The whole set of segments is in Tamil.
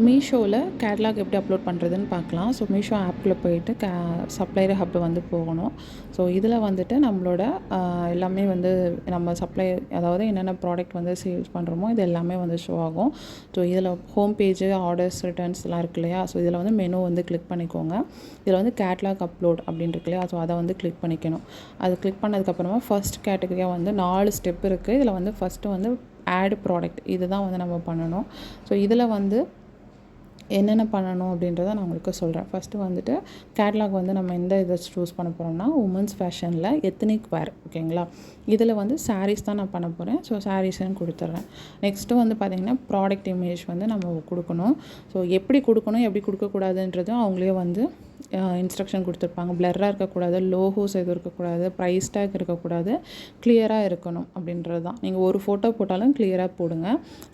மீஷோவில் கேட்லாக் எப்படி அப்லோட் பண்ணுறதுன்னு பார்க்கலாம். ஸோ மீஷோ ஆப்பில் போயிட்டு சப்ளையர் ஹப் வந்து போகணும். ஸோ இதில் வந்துட்டு நம்மளோட எல்லாமே வந்து நம்ம அதாவது என்னென்ன ப்ராடக்ட் வந்து சேல்ஸ் பண்ணுறோமோ இது எல்லாமே வந்து ஷோ ஆகும். ஸோ இதில் ஹோம் பேஜு, ஆர்டர்ஸ், ரிட்டர்ன்ஸ்லாம் இருக்கு இல்லையா? ஸோ இதில் வந்து மெனு வந்து கிளிக் பண்ணிக்கோங்க. இதில் வந்து கேட்லாக் அப்லோட் அப்படின்னு இருக்கு இல்லையா? ஸோ அதை வந்து கிளிக் பண்ணிக்கணும். அது கிளிக் பண்ணதுக்கப்புறமா ஃபர்ஸ்ட் கேட்டகரியாக வந்து 4 ஸ்டெப் இருக்குது. இதில் வந்து ஃபஸ்ட்டு வந்து ஆட் ப்ராடக்ட் இது தான் வந்து நம்ம பண்ணணும். ஸோ இதில் வந்து என்னென்ன பண்ணணும் அப்படின்றத நான் உங்களுக்கு சொல்கிறேன். ஃபஸ்ட்டு வந்துட்டு கேட்லாக் வந்து நம்ம எந்த இதை சூஸ் பண்ண போகிறோம்னா உமன்ஸ் ஃபேஷனில் எத்னிக் வேர், ஓகேங்களா? இதில் வந்து சாரீஸ் தான் நான் பண்ண போகிறேன். ஸோ சாரீஸ்ன்னு கொடுத்துட்றேன். நெக்ஸ்ட்டு வந்து பார்த்திங்கன்னா ப்ராடக்ட் இமேஜ் வந்து நம்ம கொடுக்கணும். ஸோ எப்படி கொடுக்கணும், எப்படி கொடுக்கக்கூடாதுன்றதும் அவங்களே வந்து இன்ஸ்ட்ரக்ஷன் கொடுத்துருப்பாங்க. பிளர்ராக இருக்கக்கூடாது, லோகோஸ் எதுவும் இருக்கக்கூடாது, ப்ரைஸ் டேக் இருக்கக்கூடாது, கிளியராக இருக்கணும் அப்படின்றது தான். நீங்கள் ஒரு ஃபோட்டோ போட்டாலும் கிளியராக போடுங்க.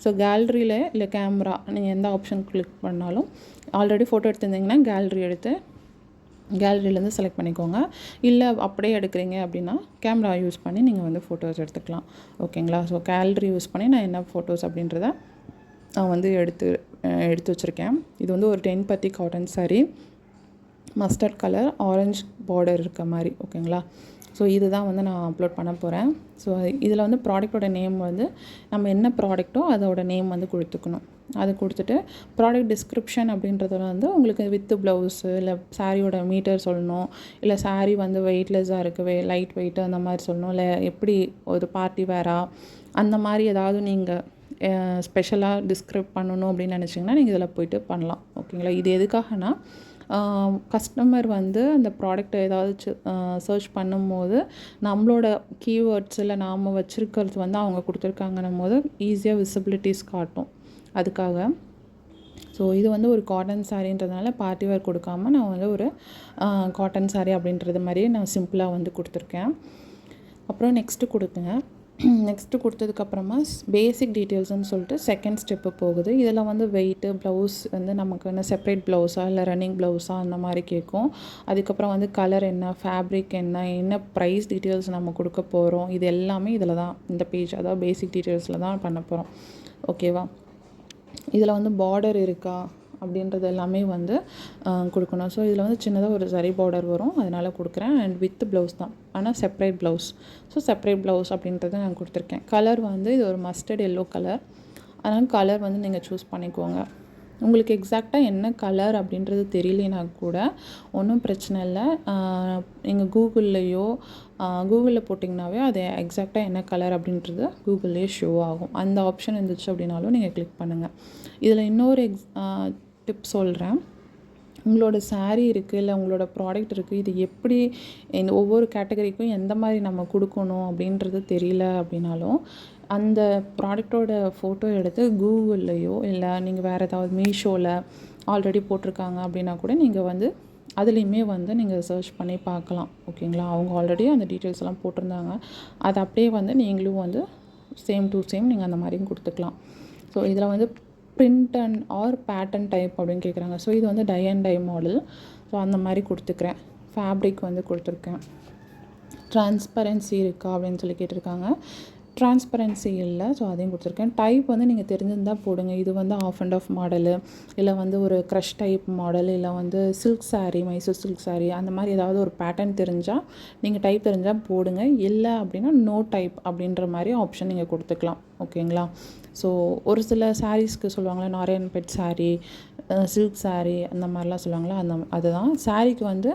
ஸோ கேலரியில் இல்லை கேமரா நீங்கள் எந்த ஆப்ஷன் கிளிக் பண்ணாலும் ஆல்ரெடி ஃபோட்டோ எடுத்திருந்தீங்கன்னா கேலரியிலேருந்து செலக்ட் பண்ணிக்கோங்க. இல்லை அப்படியே எடுக்கிறீங்க அப்படின்னா கேமரா யூஸ் பண்ணி நீங்கள் வந்து ஃபோட்டோஸ் எடுத்துக்கலாம், ஓகேங்களா? ஸோ கேலரி யூஸ் பண்ணி நான் என்ன ஃபோட்டோஸ் அப்படின்றத நான் வந்து எடுத்து வச்சுருக்கேன். இது வந்து ஒரு 10 பத்தி cotton sari, mustard colour, orange border இருக்க மாதிரி, ஓகேங்களா? ஸோ இதுதான் வந்து நான் அப்லோட் பண்ண போகிறேன். ஸோ இதில் வந்து ப்ராடக்டோட நேம் வந்து நம்ம என்ன ப்ராடக்ட்டோ அதோட நேம் வந்து கொடுத்துக்கணும். அது கொடுத்துட்டு ப்ராடக்ட் டிஸ்கிரிப்ஷன் அப்படின்றதுல வந்து உங்களுக்கு வித்து ப்ளவுஸு இல்லை சாரியோட மீட்டர் சொல்லணும், இல்லை சாரீ வந்து வெயிட்லெஸ்ஸாக இருக்குது, லைட் வெயிட்டு அந்த மாதிரி சொல்லணும், இல்லை எப்படி ஒரு பார்ட்டி வேராக அந்த மாதிரி ஏதாவது நீங்கள் ஸ்பெஷலாக டிஸ்கிரைப் பண்ணணும் அப்படின்னு நினச்சிங்கன்னா நீங்கள் இதில் போய்ட்டு பண்ணலாம், ஓகேங்களா? இது எதுக்காகனா கஸ்டமர் வந்து அந்த ப்ராடக்ட்டை ஏதாவது சர்ச் பண்ணும்போது நம்மளோட கீவேர்ட்ஸ் இல்லை நாம் வச்சுருக்கிறது வந்து அவங்க கொடுத்துருக்காங்கன்னும் போது ஈஸியாக விசிபிலிட்டிஸ் காட்டும், அதுக்காக. ஸோ இது வந்து ஒரு காட்டன் சாரீன்றதுனால பார்ட்டி வேர் கொடுக்காமல் நான் வந்து ஒரு காட்டன் சாரீ அப்படின்றது மாதிரியே நான் சிம்பிளாக வந்து கொடுத்துருக்கேன். அப்புறம் நெக்ஸ்ட்டு கொடுத்துங்க. நெக்ஸ்ட்டு கொடுத்ததுக்கப்புறமா பேசிக் டீட்டெயில்ஸ்னு சொல்லிட்டு செகண்ட் ஸ்டெப்பு போகுது. இதில் வந்து வெயிட்டு, ப்ளவுஸ் வந்து நமக்கு என்ன செப்பரேட் ப்ளவுஸா இல்லை ரன்னிங் ப்ளவுஸா அந்த மாதிரி கேட்கும். அதுக்கப்புறம் வந்து கலர் என்ன, ஃபேப்ரிக் என்ன ப்ரைஸ் டீட்டெயில்ஸ் நம்ம கொடுக்க போகிறோம், இது எல்லாமே இதில் தான், இந்த பேஜ் அதாவது பேசிக் டீட்டெயில்ஸில் தான் பண்ண போகிறோம், ஓகேவா? இதில் வந்து பார்டர் இருக்கா அப்படின்றது எல்லாமே வந்து கொடுக்கணும். ஸோ இதில் வந்து சின்னதாக ஒரு சரி பார்டர் வரும், அதனால் கொடுக்குறேன். அண்ட் வித் ப்ளவுஸ் தான், ஆனால் separate blouse. So separate blouse அப்படின்றத நான் கொடுத்துருக்கேன். கலர் வந்து இது ஒரு மஸ்டர்ட் எல்லோ கலர், அதனால் கலர் வந்து நீங்கள் சூஸ் பண்ணிக்கோங்க. உங்களுக்கு எக்ஸாக்டாக என்ன கலர் அப்படின்றது தெரியலனா கூட ஒன்றும் பிரச்சனை இல்லை. நீங்கள் கூகுளில் போட்டிங்கனாவே அது எக்ஸாக்டாக என்ன கலர் அப்படின்றது கூகுள்லேயே ஷோ ஆகும். அந்த ஆப்ஷன் இருந்துச்சு அப்படின்னாலும் நீங்கள் கிளிக் பண்ணுங்கள். இதில் இன்னொரு டிப் சொல்கிறேன். உங்களோட சாரீ இருக்குது இல்லை உங்களோட ப்ராடக்ட் இருக்குது, இது எப்படி இந்த ஒவ்வொரு கேட்டகரிக்கும் எந்த மாதிரி நம்ம கொடுக்கணும் அப்படின்றது தெரியல அப்படின்னாலும் அந்த ப்ராடக்டோட ஃபோட்டோ எடுத்து கூகுள்லேயோ இல்லை நீங்கள் வேறு ஏதாவது மீஷோவில் ஆல்ரெடி போட்டிருக்காங்க அப்படின்னா கூட நீங்கள் வந்து அதுலேயுமே வந்து நீங்கள் சர்ச் பண்ணி பார்க்கலாம், ஓகேங்களா? அவங்க ஆல்ரெடி அந்த டீட்டெயில்ஸ் எல்லாம் போட்டிருந்தாங்க. அதை அப்படியே வந்து நீங்களும் வந்து சேம் டு சேம் நீங்கள் அந்த மாதிரியும் கொடுத்துக்கலாம். ஸோ இதில் வந்து print and or pattern type அப்படின்னு கேட்குறாங்க. ஸோ இது வந்து tie and dye model. So அந்த மாதிரி கொடுத்துக்கிறேன். ஃபேப்ரிக் வந்து கொடுத்துருக்கேன். ட்ரான்ஸ்பரன்சி இருக்கா அப்படின்னு சொல்லி கேட்டிருக்காங்க. ட்ரான்ஸ்பரன்சி இல்லை, ஸோ அதையும் கொடுத்துருக்கேன். டைப் வந்து நீங்கள் தெரிஞ்சிருந்தால் போடுங்க. இது வந்து ஆஃப் அண்ட் ஆஃப் மாடலு, இல்லை வந்து ஒரு க்ரஷ் டைப் மாடல், இல்லை வந்து சில்க் சாரீ, மைசூர் சில்க் சாரீ, அந்த மாதிரி ஏதாவது ஒரு பேட்டர்ன் தெரிஞ்சால் நீங்கள் டைப் தெரிஞ்சால் போடுங்க. இல்லை அப்படின்னா நோ டைப் அப்படின்ற மாதிரி ஆப்ஷன் நீங்கள் கொடுத்துக்கலாம், ஓகேங்களா? ஸோ ஒரு சில சாரீஸ்க்கு சொல்லுவாங்களா, நாராயண் பெட் சாரீ, சில்க் சாரீ அந்த மாதிரிலாம் சொல்லுவாங்களா, அதுதான். சாரீக்கு வந்து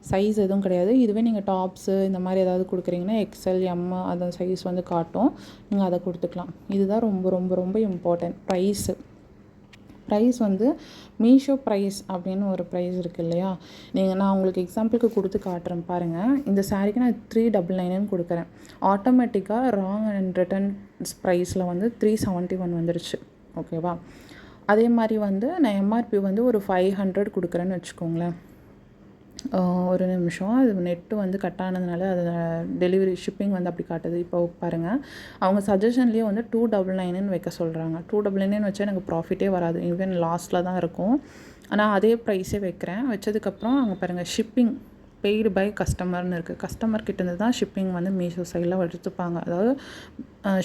சைஸ் எதுவும் கிடையாது. இதுவே நீங்கள் டாப்ஸு இந்த மாதிரி ஏதாவது கொடுக்குறீங்கன்னா எக்ஸ்எல், எம் அந்த சைஸ் வந்து காட்டும், நீங்கள் அதை கொடுத்துக்கலாம். இதுதான் ரொம்ப ரொம்ப ரொம்ப இம்பார்ட்டன்ட். ப்ரைஸ் வந்து மீஷோ ப்ரைஸ் அப்படின்னு ஒரு ப்ரைஸ் இருக்குது இல்லையா? நான் உங்களுக்கு எக்ஸாம்பிளுக்கு கொடுத்து காட்டுறேன் பாருங்கள். இந்த சாரீக்கு நான் 399 கொடுக்குறேன். ஆட்டோமேட்டிக்காக ராங் அண்ட் ரிட்டர்ன்ஸ் ப்ரைஸில் வந்து 371 வந்துருச்சு, ஓகேவா? அதே மாதிரி வந்து நான் எம்ஆர்பி வந்து ஒரு 500 கொடுக்குறேன்னு வச்சுக்கோங்களேன். ஒரு நிமிஷம், அது நெட்டு வந்து கட் ஆனதுனால அது டெலிவரி ஷிப்பிங் வந்து அப்படி காட்டுது. இப்போ பாருங்கள், அவங்க சஜஷன்லேயே வந்து 299 வைக்க சொல்கிறாங்க. 299 வச்சா எனக்கு ப்ராஃபிட்டே வராது, ஈவன் லாஸ்ட்டில் தான் இருக்கும். ஆனால் அதே ப்ரைஸே வைக்கிறேன். வச்சதுக்கப்புறம் அங்கே பாருங்கள், ஷிப்பிங் பெய்டு பை கஸ்டமர்னு இருக்குது. கஸ்டமர் கிட்டேருந்து தான் ஷிப்பிங் வந்து மீஷோ சைடில் எடுத்துப்பாங்க. அதாவது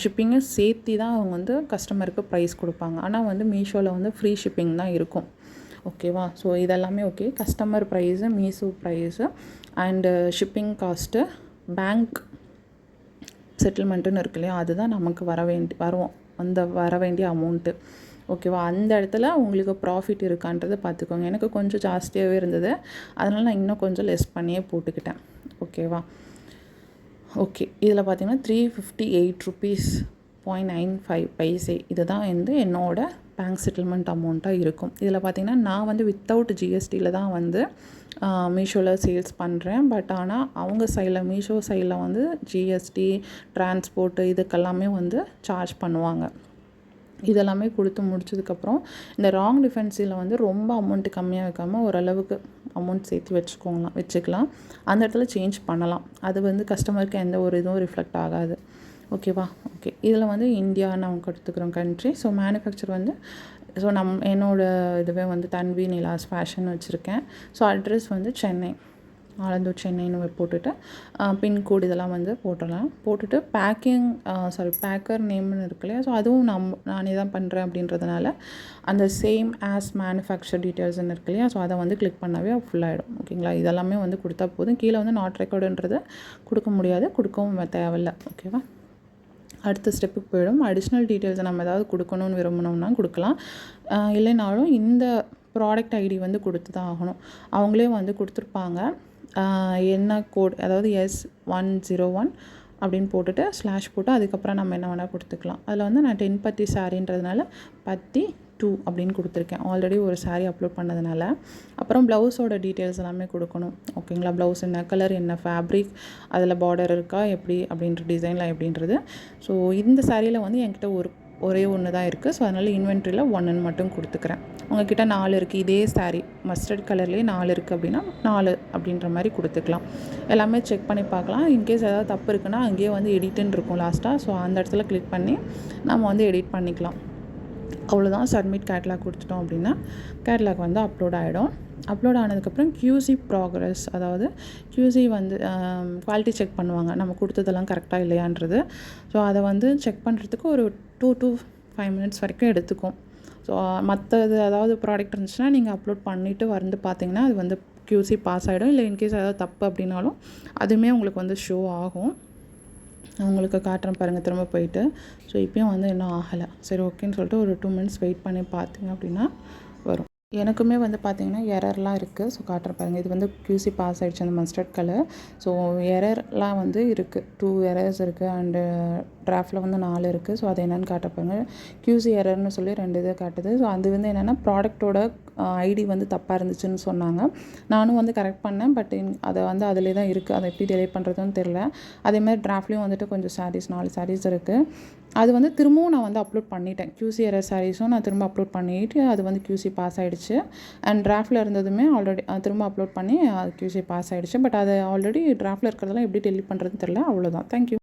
ஷிப்பிங்கை சேர்த்தி தான் அவங்க வந்து கஸ்டமருக்கு ப்ரைஸ் கொடுப்பாங்க. ஆனால் வந்து மீஷோவில் வந்து ஃப்ரீ ஷிப்பிங் தான் இருக்கும். ஓகேவா? ஸோ இதெல்லாமே okay. Customer price, Meesho price and shipping cost, bank செட்டில்மெண்ட்டுன்னு இருக்கு இல்லையா, அதுதான் நமக்கு வர வேண்டிய அமௌண்ட்டு. ஓகேவா? அந்த இடத்துல உங்களுக்கு ப்ராஃபிட் இருக்கான்றதை பார்த்துக்கோங்க. எனக்கு கொஞ்சம் ஜாஸ்தியாகவே இருந்தது, அதனால் நான் இன்னும் கொஞ்சம் லெஸ் பண்ணியே போட்டுக்கிட்டேன். ஓகேவா? ஓகே, இதில் பார்த்தீங்கன்னா 358 ருபீஸ் 0.95 இது தான் வந்து என்னோடய பேங்க் செட்டில்மெண்ட் அமௌண்ட்டாக இருக்கும். இதில் பார்த்திங்கன்னா நான் வந்து வித்தவுட் ஜிஎஸ்டியில் தான் வந்து மீஷோவில் சேல்ஸ் பண்ணுறேன். பட் ஆனால் அவங்க சைடில், மீஷோ சைடில் வந்து ஜிஎஸ்டி, டிரான்ஸ்போர்ட்டு இதுக்கெல்லாமே வந்து சார்ஜ் பண்ணுவாங்க. இதெல்லாமே கொடுத்து முடிச்சதுக்கப்புறம் இந்த ராங் டிஃபென்ஸில் வந்து ரொம்ப அமௌண்ட்டு கம்மியாக வைக்காமல் ஓரளவுக்கு அமௌண்ட் சேர்த்து வச்சுக்கலாம். அந்த இடத்துல சேஞ்ச் பண்ணலாம். அது வந்து கஸ்டமருக்கு எந்த ஒரு இதுவும் ரிஃப்ளெக்ட் ஆகாது. ஓகேவா? ஓகே, இதில் வந்து இந்தியான்னு அவங்க எடுத்துக்கிறோம் கண்ட்ரி. ஸோ மேனுஃபேக்சர் வந்து என்னோடய இதுவே வந்து தன்வி நிலாஸ் ஃபேஷன் வச்சுருக்கேன். ஸோ அட்ரஸ் வந்து சென்னை, ஆலந்தூர் சென்னைன்னு போட்டுட்டு பின்கோடு இதெல்லாம் வந்து போட்டுட்டு பேக்கர் நேம்னு இருக்கு இல்லையா, ஸோ அதுவும் நானே தான் பண்ணுறேன் அப்படின்றதுனால அந்த சேம் ஆஸ் மேனுஃபேக்சர் டீட்டெயில்ஸ்ன்னு இருக்கு இல்லையா, ஸோ அதை வந்து கிளிக் பண்ணாவே ஃபுல்லாகிடும். ஓகேங்களா? இதெல்லாமே வந்து கொடுத்தா போதும். கீழே வந்து நாட் ரெக்கார்டுன்றதை கொடுக்க முடியாது, கொடுக்கவும் தேவையில்லை. ஓகேவா? அடுத்த ஸ்டெப்புக்கு போயிடும். அடிஷ்னல் டீட்டெயில்ஸை நம்ம ஏதாவது கொடுக்கணும்னு விரும்பினோம்னா கொடுக்கலாம். இல்லைனாலும் இந்த ப்ராடக்ட் ஐடி வந்து கொடுத்து தான் ஆகணும். அவங்களே வந்து கொடுத்துருப்பாங்க. என்ன கோட், அதாவது S101 அப்படின்னு போட்டுட்டு ஸ்லாஷ் போட்டு அதுக்கப்புறம் நம்ம என்ன வேணால் கொடுத்துக்கலாம். அதில் வந்து நான் 10 பத்தி சாரின்றதுனால பத்தி 2 அப்படின்னு கொடுத்துருக்கேன். ஆல்ரெடி ஒரு சாரீ அப்லோட் பண்ணதுனால. அப்புறம் ப்ளவுஸோட டீட்டெயில்ஸ் எல்லாமே கொடுக்கணும். ஓகேங்களா? ப்ளவுஸ் என்ன கலர், என்ன ஃபேப்ரிக், அதில் பார்டர் இருக்கா, எப்படி அப்படின்ற டிசைனில் எப்படின்றது. ஸோ இந்த சாரியில் வந்து என்கிட்ட ஒரே ஒன்று தான் இருக்குது. ஸோ அதனால் இன்வென்ட்ரியில் 1ன்னு மட்டும் கொடுத்துக்கிறேன். உங்கள்கிட்ட 4 இருக்குது, இதே சாரீ மஸ்டர்ட் கலர்லேயே 4 இருக்குது அப்படின்னா 4 அப்படின்ற மாதிரி கொடுத்துக்கலாம். எல்லாமே செக் பண்ணி பார்க்கலாம். இன்கேஸ் ஏதாவது தப்பு இருக்குன்னா அங்கேயே வந்து எடிட்டுன்னு இருக்கும் லாஸ்ட்டாக. ஸோ அந்த இடத்துல கிளிக் பண்ணி நம்ம வந்து எடிட் பண்ணிக்கலாம். அவ்வளோதான். சப்மிட் கேட்லாக் கொடுத்துட்டோம் அப்படின்னா கேட்லாக் வந்து அப்லோட் ஆகிடும். அப்லோட் ஆனதுக்கப்புறம் QC ப்ராக்ரஸ், அதாவது QC வந்து குவாலிட்டி செக் பண்ணுவாங்க, நம்ம கொடுத்ததெல்லாம் கரெக்டாக இல்லையான்றது. ஸோ அதை வந்து செக் பண்ணுறதுக்கு ஒரு 2 to 5 minutes வரைக்கும் எடுத்துக்கும். ஸோ மற்றது அதாவது ப்ராடக்ட் இருந்துச்சுன்னா நீங்கள் அப்லோட் பண்ணிவிட்டு வந்து பார்த்தீங்கன்னா அது வந்து QC பாஸ் ஆகிடும். இல்லை இன்கேஸ் ஏதாவது தப்பு அப்படின்னாலும் அதுவுமே உங்களுக்கு வந்து ஷோ ஆகும். உங்களுக்கு காட்டுறேன் பாருங்கள், திரும்ப போயிட்டு. ஸோ இப்போயும் வந்து இன்னும் ஆகலை. சரி ஓகேன்னு சொல்லிட்டு ஒரு 2 minutes வெயிட் பண்ணி பார்த்தீங்க அப்படின்னா வரும். எனக்குமே வந்து பார்த்திங்கன்னா எரர்லாம் இருக்குது. ஸோ காட்டுற பாருங்கள், இது வந்து QC பாஸ் ஆகிடுச்சு அந்த மஸ்டர்ட் கலர். ஸோ எரர்லாம் வந்து இருக்குது, 2 எரர்ஸ் இருக்குது அண்டு டிராஃப்டில் வந்து 4 இருக்குது. ஸோ அது என்னென்னு காட்டப்பாங்க. QC எரர்னு சொல்லி 2 இதை காட்டுது. ஸோ அது வந்து என்னென்னா ப்ராடக்ட்டோட ஐடி வந்து தப்பாக இருந்துச்சுன்னு சொன்னாங்க. நானும் வந்து கரெக்ட் பண்ணேன். பட் அதை வந்து அதிலே தான் இருக்குது. அதை எப்படி டெலிட் பண்ணுறதுன்னு தெரில. அதேமாதிரி டிராஃப்ட்லேயும் வந்துட்டு கொஞ்சம் சாரீஸ் 4 சாரீஸ் இருக்குது. அது வந்து திரும்பவும் நான் வந்து அப்லோட் பண்ணிட்டேன். QC எரர் சாரீஸும் நான் திரும்ப அப்லோட் பண்ணிவிட்டு அது வந்து QC பாஸ் ஆகிடுச்சு. அண்ட் டிராஃப்டில் இருந்ததுமே ஆல்ரெடி திரும்ப அப்லோட் பண்ணி அது QC பாஸ் ஆகிடுச்சு. பட் அது ஆல்ரெடி டிராஃப்டில் இருக்கிறதெல்லாம் எப்படி டெலிட் பண்ணுறதுன்னு தெரில. அவ்வளோதான். தேங்க்யூ.